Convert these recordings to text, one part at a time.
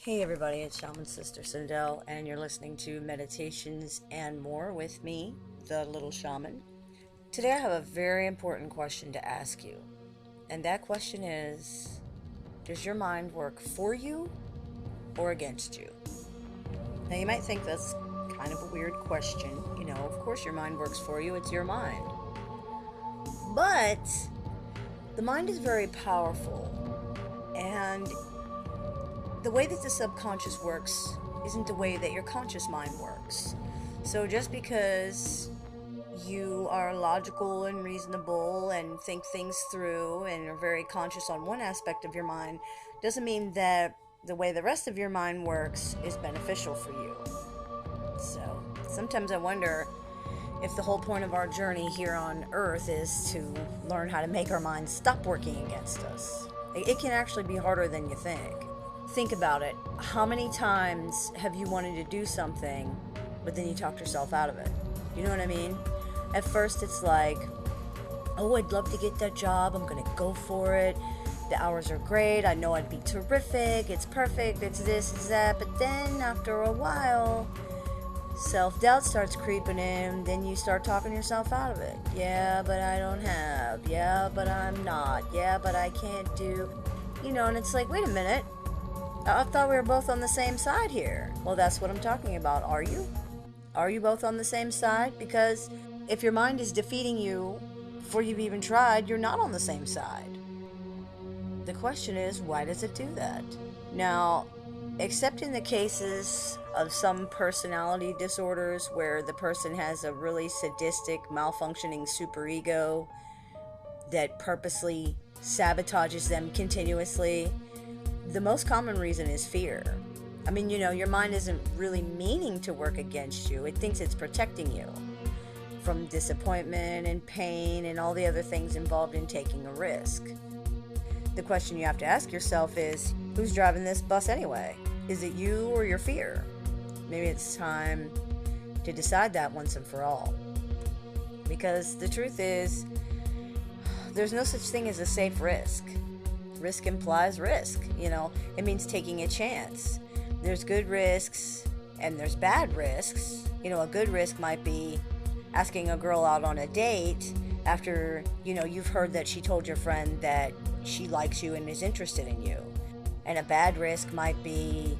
Hey everybody, it's Shaman Sister Sindel, and you're listening to Meditations and More with me, the Little Shaman. Today I have a very important question to ask you, and that question is, does your mind work for you or against you? Now you might think that's kind of a weird question. Of course your mind works for you, it's your mind. But the mind is very powerful, and the way that the subconscious works isn't the way that your conscious mind works. So just because you are logical and reasonable and think things through and are very conscious on one aspect of your mind doesn't mean that the way the rest of your mind works is beneficial for you. So sometimes I wonder if the whole point of our journey here on Earth is to learn how to make our minds stop working against us. It can actually be harder than you think. Think about it. How many times have you wanted to do something, but then you talked yourself out of it? You know what I mean? At first it's like, oh, I'd love to get that job. I'm going to go for it. The hours are great. I know I'd be terrific. It's perfect. It's this, it's that. But then after a while, self-doubt starts creeping in. Then you start talking yourself out of it. Yeah, but I don't have. Yeah, but I'm not. Yeah, but I can't do. And it's like, wait a minute. I thought we were both on the same side here. Well, that's what I'm talking about. Are you? Are you both on the same side? Because if your mind is defeating you before you've even tried, you're not on the same side. The question is, why does it do that? Now, except in the cases of some personality disorders where the person has a really sadistic, malfunctioning superego that purposely sabotages them continuously, the most common reason is fear. I mean, your mind isn't really meaning to work against you. It thinks it's protecting you from disappointment and pain and all the other things involved in taking a risk. The question you have to ask yourself is, who's driving this bus anyway? Is it you or your fear? Maybe it's time to decide that once and for all. Because the truth is, there's no such thing as a safe risk. Risk implies risk. It means taking a chance. There's good risks and there's bad risks. A good risk might be asking a girl out on a date after, you've heard that she told your friend that she likes you and is interested in you. And a bad risk might be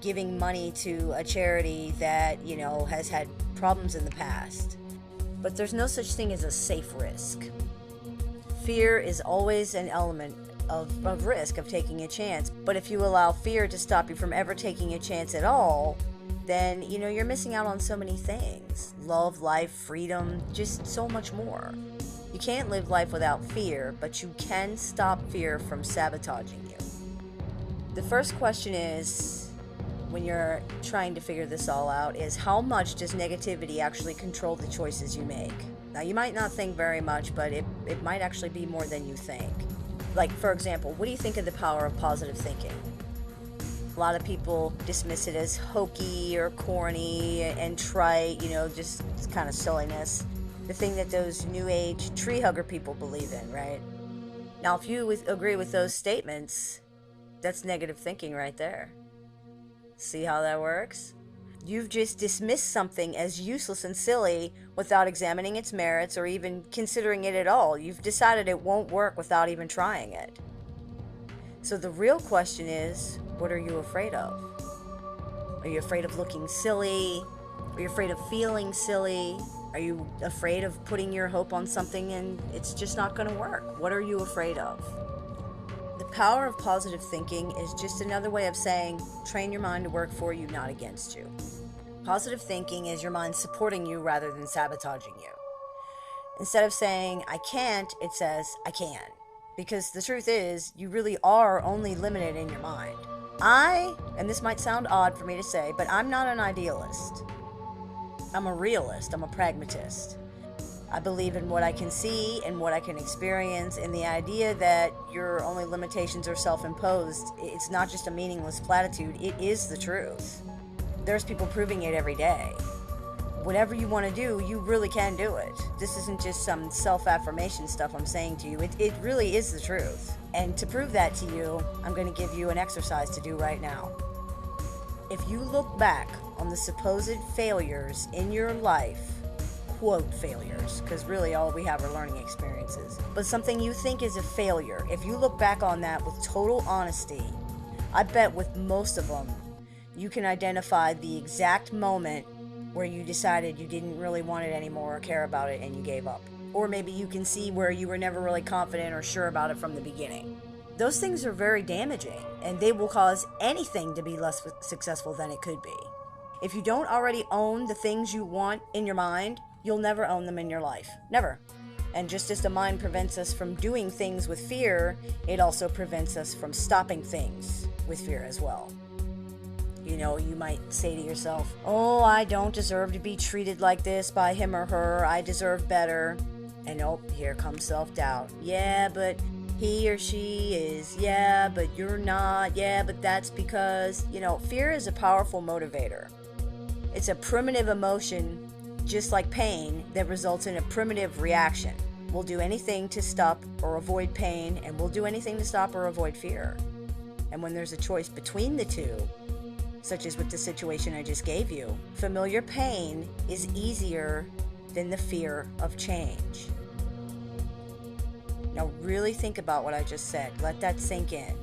giving money to a charity that, has had problems in the past. But there's no such thing as a safe risk. Fear is always an element of risk, of taking a chance. But if you allow fear to stop you from ever taking a chance at all, then, you're missing out on so many things. Love, life, freedom, just so much more. You can't live life without fear, but you can stop fear from sabotaging you. The first question is, when you're trying to figure this all out, is how much does negativity actually control the choices you make? Now, you might not think very much, but it might actually be more than you think. Like, for example, what do you think of the power of positive thinking? A lot of people dismiss it as hokey or corny and trite, just kind of silliness. The thing that those new age tree hugger people believe in, right? Now, if you agree with those statements, that's negative thinking right there. See how that works? You've just dismissed something as useless and silly without examining its merits or even considering it at all. You've decided it won't work without even trying it. So the real question is, what are you afraid of? Are you afraid of looking silly? Are you afraid of feeling silly? Are you afraid of putting your hope on something and it's just not going to work? What are you afraid of? The power of positive thinking is just another way of saying, train your mind to work for you, not against you. Positive thinking is your mind supporting you rather than sabotaging you. Instead of saying, I can't, it says, I can. Because the truth is, you really are only limited in your mind. And this might sound odd for me to say, but I'm not an idealist. I'm a realist. I'm a pragmatist. I believe in what I can see and what I can experience, and the idea that your only limitations are self-imposed, it's not just a meaningless platitude, it is the truth. There's people proving it every day. Whatever you want to do, you really can do it. This isn't just some self-affirmation stuff I'm saying to you. It really is the truth. And to prove that to you, I'm going to give you an exercise to do right now. If you look back on the supposed failures in your life, quote failures, because really all we have are learning experiences, but something you think is a failure, if you look back on that with total honesty, I bet with most of them, you can identify the exact moment where you decided you didn't really want it anymore or care about it and you gave up. Or maybe you can see where you were never really confident or sure about it from the beginning. Those things are very damaging, and they will cause anything to be less successful than it could be. If you don't already own the things you want in your mind, you'll never own them in your life. Never. And just as the mind prevents us from doing things with fear, it also prevents us from stopping things with fear as well. You know, you might say to yourself, oh, I don't deserve to be treated like this by him or her. I deserve better. And oh, here comes self-doubt. Yeah, but he or she is. Yeah, but you're not. Yeah, but that's because, fear is a powerful motivator. It's a primitive emotion, just like pain, that results in a primitive reaction. We'll do anything to stop or avoid pain, and we'll do anything to stop or avoid fear. And when there's a choice between the two, such as with the situation I just gave you, familiar pain is easier than the fear of change. Now really think about what I just said. Let that sink in.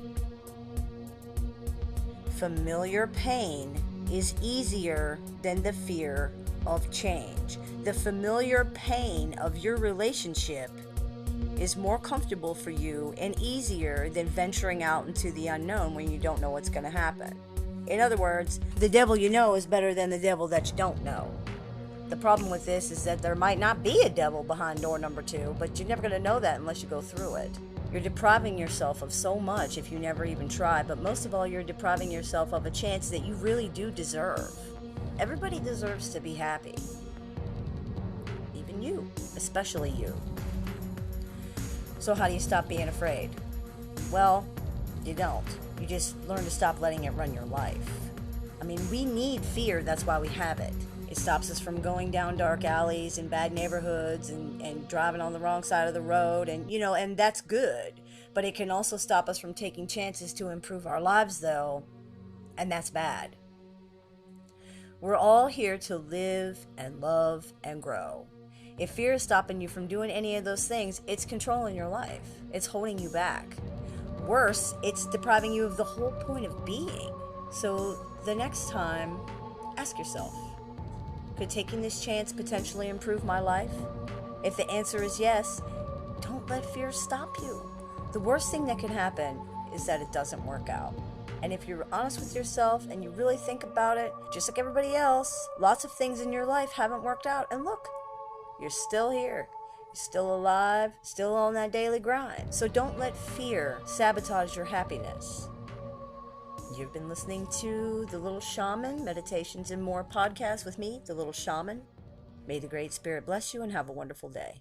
Familiar pain is easier than the fear of change. The familiar pain of your relationship is more comfortable for you and easier than venturing out into the unknown when you don't know what's going to happen. In other words, the devil you know is better than the devil that you don't know. The problem with this is that there might not be a devil behind door number 2, but you're never going to know that unless you go through it. You're depriving yourself of so much if you never even try, but most of all, you're depriving yourself of a chance that you really do deserve. Everybody deserves to be happy. Even you, especially you. So how do you stop being afraid? Well, you don't. You just learn to stop letting it run your life. I mean, we need fear, that's why we have it. It stops us from going down dark alleys and bad neighborhoods and driving on the wrong side of the road, and that's good. But it can also stop us from taking chances to improve our lives, though, and that's bad. We're all here to live and love and grow. If fear is stopping you from doing any of those things, it's controlling your life. It's holding you back. Worse, it's depriving you of the whole point of being. So the next time, ask yourself, could taking this chance potentially improve my life? If the answer is yes, don't let fear stop you. The worst thing that can happen is that it doesn't work out. And if you're honest with yourself and you really think about it, just like everybody else, lots of things in your life haven't worked out. And look, you're still here. You're still alive, still on that daily grind. So don't let fear sabotage your happiness. You've been listening to The Little Shaman, Meditations and More podcast with me, The Little Shaman. May the Great Spirit bless you and have a wonderful day.